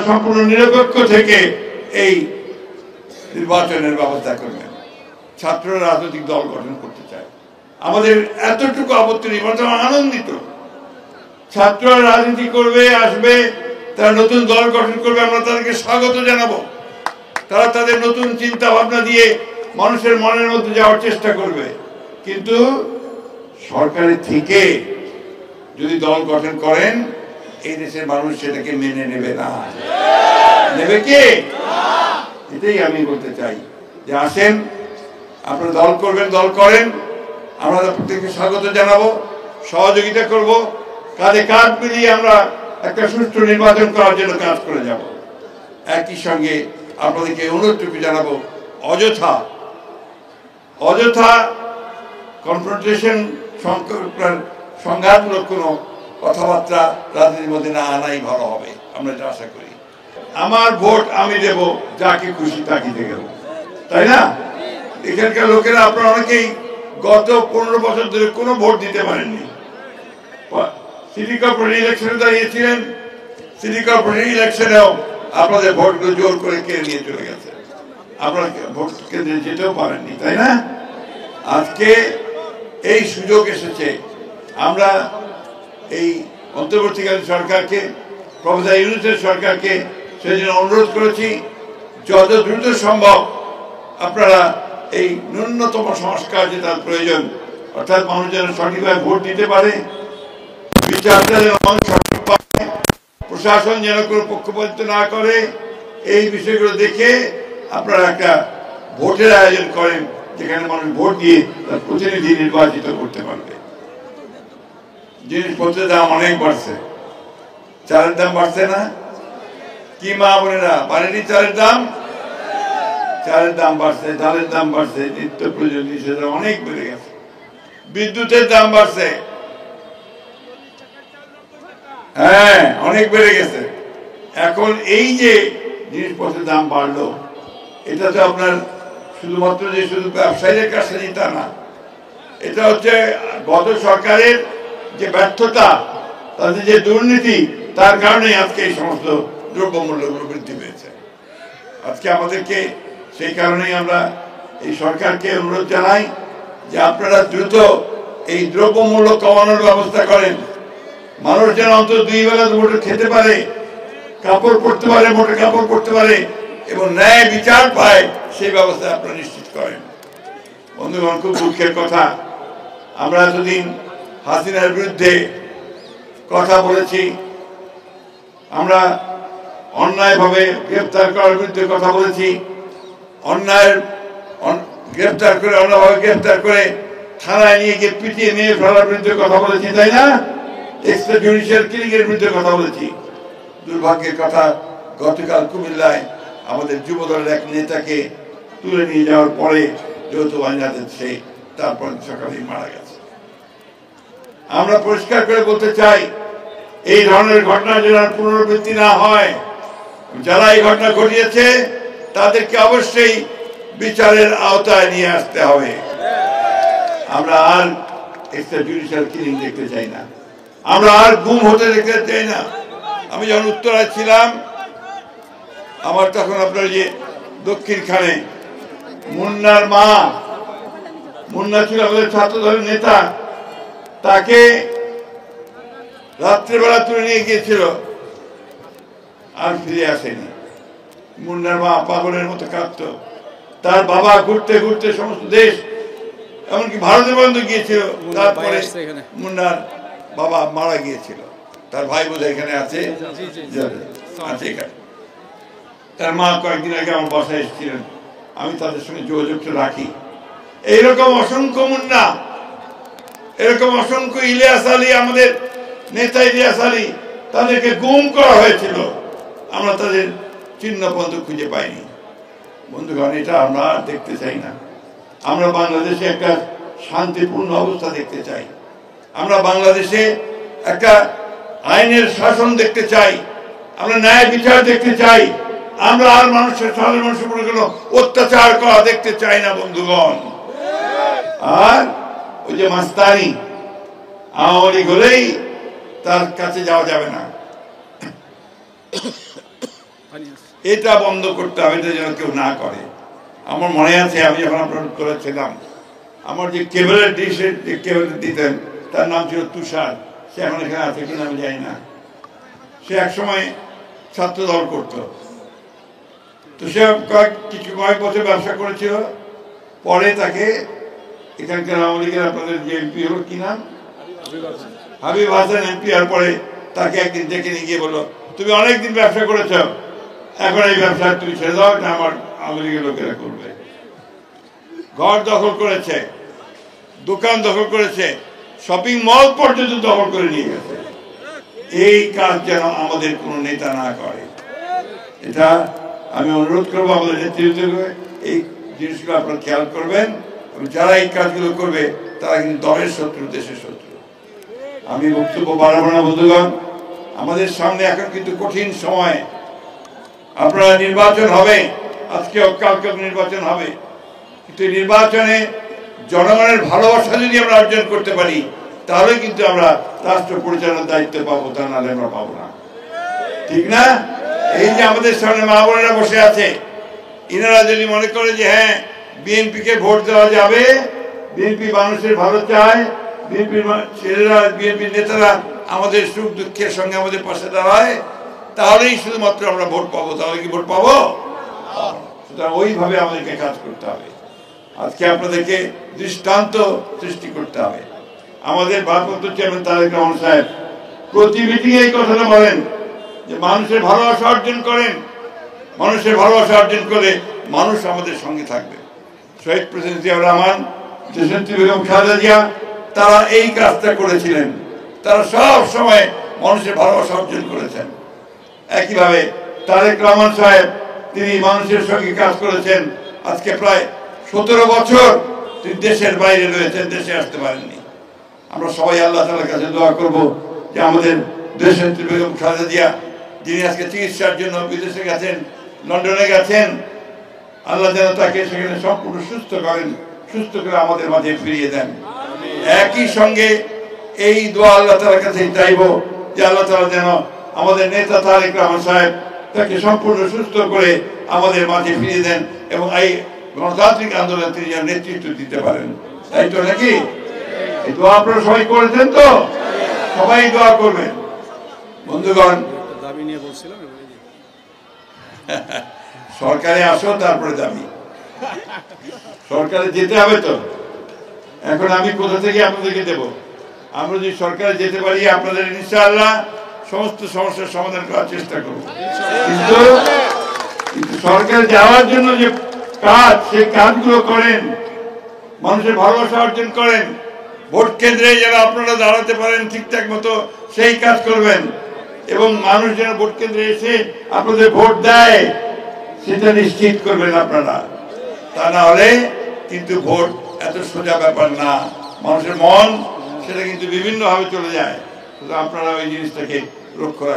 সম্পূর্ণ নিরপেক্ষ থেকে এই নির্বাচনের ব্যবস্থা করবেন। ছাত্ররা রাজনৈতিক দল গঠন করতে চায়, আমাদের এতটুকু আপত্তি নেই, বরং আনন্দিত। ছাত্ররা রাজনীতি করবে, আসবে, তারা নতুন দল গঠন করবে, আমরা তাদেরকে স্বাগত জানাবো। তারা তাদের নতুন চিন্তা ভাবনা দিয়ে মানুষের মনের মধ্যে যাওয়ার চেষ্টা করবে। কিন্তু সরকারের থেকে যদি দল গঠন করেন, এই দেশের মানুষ সেটাকে মেনে নেবে না। নেবে কে? এটাই আমি বলতে চাই যে আসেন, আপনারা দল করবেন, দল করেন, আমরা প্রত্যেককে স্বাগত জানাবো, সহযোগিতা করব, কাঁধে কাঁধ মিলিয়ে আমরা একটা সুষ্ঠু নির্বাচন করার জন্য কাজ করে যাব। একই সঙ্গে আপনাদেরকে অনুরোধটুকু জানাবো, অযথা কনফ্রন্টেশন, সংঘাতমূলক কোনো কথাবার্তা রাজনীতির মধ্যে না আনাই ভালো হবে, আমরা এটা আশা করি। আমার ভোট আমি দেব, যাকে খুশি তাকে দেব, তাই না? এখানকার লোকেরা আপনারা অনেকেই গত 15 বছর ধরে কোনো ভোট দিতে পারেননি। সিটি কর্পোরেশন ইলেকশনে দাঁড়িয়েছিলেন, সিটি কর্পোরেশন ইলেকশনেও আপনাদের ভোটগুলো জোর করে কেড়ে নিয়ে চলে গেছে, আপনারা ভোট কেন্দ্রে যেতেও পারেননি, তাই না? আজকে এই সুযোগ এসেছে, আমরা এই অন্তর্বর্তীকালীন সরকারকে, প্রফেসর ইউনূসের সরকারকে সেই জন্য অনুরোধ করেছি, যত দ্রুত সম্ভব আপনারা এই ন্যূনতম সংস্কার যেটা প্রয়োজন, অর্থাৎ মানুষ যেন সঠিকভাবে ভোট দিতে পারে, বিচারটা যেন মানুষ সঠিক পায়, প্রশাসন যেন কোনো পক্ষপাতিত্ব না করে, এই বিষয়গুলো দেখে আপনারা একটা ভোটের আয়োজন করেন, যেখানে মানুষ ভোট দিয়ে তার প্রতিনিধি নির্বাচিত করতে পারবে। জিনিসপত্রের দাম অনেক বাড়ছে, চালের দাম বাড়ছে না? কি মা বোনেরা, বাড়েনি চালের দাম? চালের দাম বাড়ছে, ডালের দাম বাড়ছে, নিত্য প্রয়োজনীয় জিনিসের দাম অনেক বেড়ে গেছে, বিদ্যুতের দাম বাড়ছে, হ্যাঁ অনেক বেড়ে গেছে। এখন এই যে জিনিসপত্রের দাম বাড়লো, এটা তো আপনার শুধুমাত্র যে শুধু ব্যবসায়ীদের কাছে তা না, এটা হচ্ছে গত সরকারের যে ব্যর্থতা, তাদের যে দুর্নীতি, তার কারণে আজকে এই সমস্ত দ্রব্যমূল্যগুলো বৃদ্ধি পেয়েছে। আজকে আমাদেরকে সেই কারণেই আমরা এই সরকারকে অনুরোধ জানাই যে আপনারা দ্রুত এই দ্রব্যমূল্য কমানোর ব্যবস্থা করেন, মানুষ যেন অন্তত 2 বেলা দুপুরে খেতে পারে, কাপড় পরতে পারে, মোটে কাপড় পরতে পারে এবং ন্যায় বিচার পায়, সেই ব্যবস্থা আপনারা নিশ্চিত করেন। বন্ধুগণ, খুব দুঃখের কথা, আমরা এতদিন হাসিনার বিরুদ্ধে কথা বলেছি, আমরা অন্যায়ভাবে গ্রেফতার করার বিরুদ্ধে কথা বলেছি, অন্যায়ের গ্রেফতার করে, অন্যভাবে গ্রেফতার করে থানায় নিয়ে গিয়ে পিটিয়ে নিয়ে ফেলার বিরুদ্ধে কথা বলেছি, তাই না? এক্সট্রা জুডিশিয়াল কিলিং এর বিরুদ্ধে কথা বলেছি। দুর্ভাগ্যের কথা, গতকাল কুমিল্লায় আমাদের যুবদলের এক নেতাকে তুলে নিয়ে যাওয়ার পরে যৌথ বাহিনীতে সে তারপর সকালেই মারা গেছে। আমরা পরিষ্কার করে বলতে চাই, এই ধরনের ঘটনা যেন পুনরাবৃত্তি না হয়। যারা এই ঘটনা ঘটিয়েছে তাদেরকে অবশ্যই বিচারের আওতায় নিয়ে আসতে হবে। আমরা আর এক্সট্রা জুডিশিয়াল কিলিং দেখতে চাই না, আমরা আর গুম হতে দেখতে চাই না। আমি যখন উত্তরায় ছিলাম, আমার তখন আপনার যে দক্ষিণখানে মুন্নার মা, মুন্না ছিল আমাদের ছাত্র দলের নেতা, তাকে রাত্রেবেলা তুলে নিয়ে গিয়েছিল, আর ফিরে আসেনি। মুন্নার মা পাগলের মতো কাঁদত, তার বাবা ঘুরতে ঘুরতে সমস্ত দেশ, এমনকি ভারতে পর্যন্ত গিয়েছিল। তারপরে মুন্নার বাবা মারা গিয়েছিল, তার ভাই বোধহয় এখানে আছে, তার মা কয়েকদিন আগে আমার বাসায় এসেছিলেন, আমি তাদের সঙ্গে যোগাযোগটা রাখি। এইরকম অসংখ্য মুন্না, এরকম অসংখ্য ইলিয়াস আলী, আমাদের নেতা ইলিয়াস আলী, তাদেরকে গুম করা হয়েছিল, আমরা তাদের চিহ্ন পর্যন্ত খুঁজে পাইনি। বন্ধুগণ, এটা আমরা দেখতে চাই না। আমরা বাংলাদেশে একটা শান্তিপূর্ণ অবস্থা দেখতে চাই, আমরা বাংলাদেশে একটা আইনের শাসন দেখতে চাই, আমরা ন্যায় বিচার দেখতে চাই, আমরা আর মানুষের সাধারণ মানুষের উপরে কোনো অত্যাচার করা দেখতে চাই না বন্ধুগণ। আর ওই যে মাস্তানি, আওয়ামী লীগ হলেই তার কাছে যাওয়া যাবে না, এটা বন্ধ করতে হবে, এটা যেন কেউ না করে। আমার মনে আছে আমি যখন আপনার উত্তরে ছিলাম, আমার যে কেবলের ডিশের যে কেবল দিতেন তার নাম ছিল তুষার। সে এখন এখানে আছে কিনা আমি জানি না। সে একসময় ছাত্র দল করতো। তো সে কয়েক বছর ব্যবসা করেছিল। পরে তাকে এখানকার আওয়ামী লীগের আপনাদের যে এমপি হলো কি নাম, হাবিব হাসান এমপি। আর পরে তাকে একদিন ডেকে নিয়ে গিয়ে বললো, তুমি অনেকদিন ব্যবসা করেছ, এখন এই ব্যবসা তুমি ছেড়ে দাও, এটা আমার আওয়ামী লীগের লোকেরা করবে। ঘর দখল করেছে, দোকান দখল করেছে, শপিং মল পর্যন্ত দখল করে নিয়ে গেছে। এই কাজ যেন আমাদের কোনো নেতা না করে, এটা আমি অনুরোধ করবো আমাদের নেতৃত্বকে এই জিনিসগুলো আপনারা খেয়াল করবেন। এবং যারা এই কাজগুলো করবে তারা কিন্তু দলের শত্রু, দেশের শত্রু। আমি বক্তব্য বাড়াবো না বন্ধুগণ। আমাদের সামনে এখন কিন্তু কঠিন সময়। আপনারা নির্বাচন হবে, আজকে কালকে নির্বাচন হবে, কিন্তু নির্বাচনে জনগণের ভালোবাসা যদি আমরা অর্জন করতে পারি তাহলে কিন্তু আমরা রাষ্ট্র পরিচালনার দায়িত্ব পাবো, তা নাহলে আমরা পাবো না। ঠিক না? এই যে আমাদের সামনে মা বোনেরা বসে আছে, ইনারা যদি মনে করে যে হ্যাঁ বিএনপিকে ভোট দেওয়া যাবে, বিএনপি মানুষের ভালো চায়, বিএনপির ছেলেরা, বিএনপির নেতারা আমাদের সুখ দুঃখের সঙ্গে আমাদের পাশে দাঁড়ায়, তাহলেই শুধুমাত্র আমরা ভোট পাবো। তাহলে কি ভোট পাবো? সুতরাং ওইভাবে আমাদেরকে কাজ করতে হবে। আজকে আপনাদেরকে দৃষ্টান্ত সৃষ্টি করতে হবে। আমাদের ভারপ্রাপ্ত চেয়ারম্যান তারেক রহমান সাহেব প্রতি মিটিংয়ে এই কথাটা বলেন যে মানুষের ভালোবাসা অর্জন করেন, মানুষের ভালোবাসা অর্জন করে মানুষ আমাদের সঙ্গে থাকবে। শহীদ প্রেসিডেন্ট জিয়াউর রহমান, দেশনেত্রী বেগম খালেদা জিয়া, তারা এই কাজটা করেছিলেন। তারা সব সময় মানুষের ভালোবাসা অর্জন করেছেন। একইভাবে তারেক রহমান সাহেব, তিনি মানুষের সঙ্গে কাজ করেছেন। আজকে প্রায় 17 বছর তিনি দেশের বাইরে রয়েছেন, দেশে আসতে পারেননি। আমরা সবাই আল্লাহ তাআলার কাছে দোয়া করব যে আমাদের দেশনেত্রী বেগম খালেদা জিয়া, যিনি আজকে চিকিৎসার জন্য বিদেশে গেছেন, লন্ডনে গেছেন, আল্লাহ যেন তাকে সেখানে সম্পূর্ণ সুস্থ করেন, সুস্থ করে আমাদের মাঝে ফিরিয়ে দেন। একই সঙ্গে এই দোয়া আল্লাহ তাআলার কাছে চাইব যে আল্লাহ তাআলা যেন আমাদের নেতা তারেক রহমান সাহেব তাকে সম্পূর্ণ সুস্থ করে আমাদের মাঝে ফিরিয়ে দেন এবং এই গণতান্ত্রিক আন্দোলন তিনি যেন নেতৃত্ব দিতে পারেন। তাই তো নাকি? এই দোয়া আপনারা সবাই করেছেন তো? সবাই দোয়া করবেন বন্ধুগণ। দাবি নিয়ে বলছিলাম, সরকারে আসো তারপরে দাবি। সরকারে যেতে হবে তো। এখন আমি কোথা থেকে আপনাদেরকে দেব? আমরা যদি সরকারে যেতে পারি আপনাদের ইনশাআল্লাহ সমস্ত সমস্যার সমাধান করার চেষ্টা করব। কিন্তু সরকারে যাওয়ার জন্য যে কাজ, সেই কাজগুলো করেন, মানুষের ভালোবাসা অর্জন করেন, ভোট কেন্দ্রে যেন আপনারা দাঁড়াতে পারেন ঠিকঠাক মতো সেই কাজ করবেন এবং মানুষ যেন ভোট কেন্দ্রে এসে আপনাদের ভোট দেয় সেটা নিশ্চিত করবেন আপনারা। তা না হলে কিন্তু ভোট এত সোজা ব্যাপার না। মানুষের মন সেটা কিন্তু বিভিন্নভাবে চলে যায়। আপনারা ওই জিনিসটাকে লক্ষ্য রাখবেন।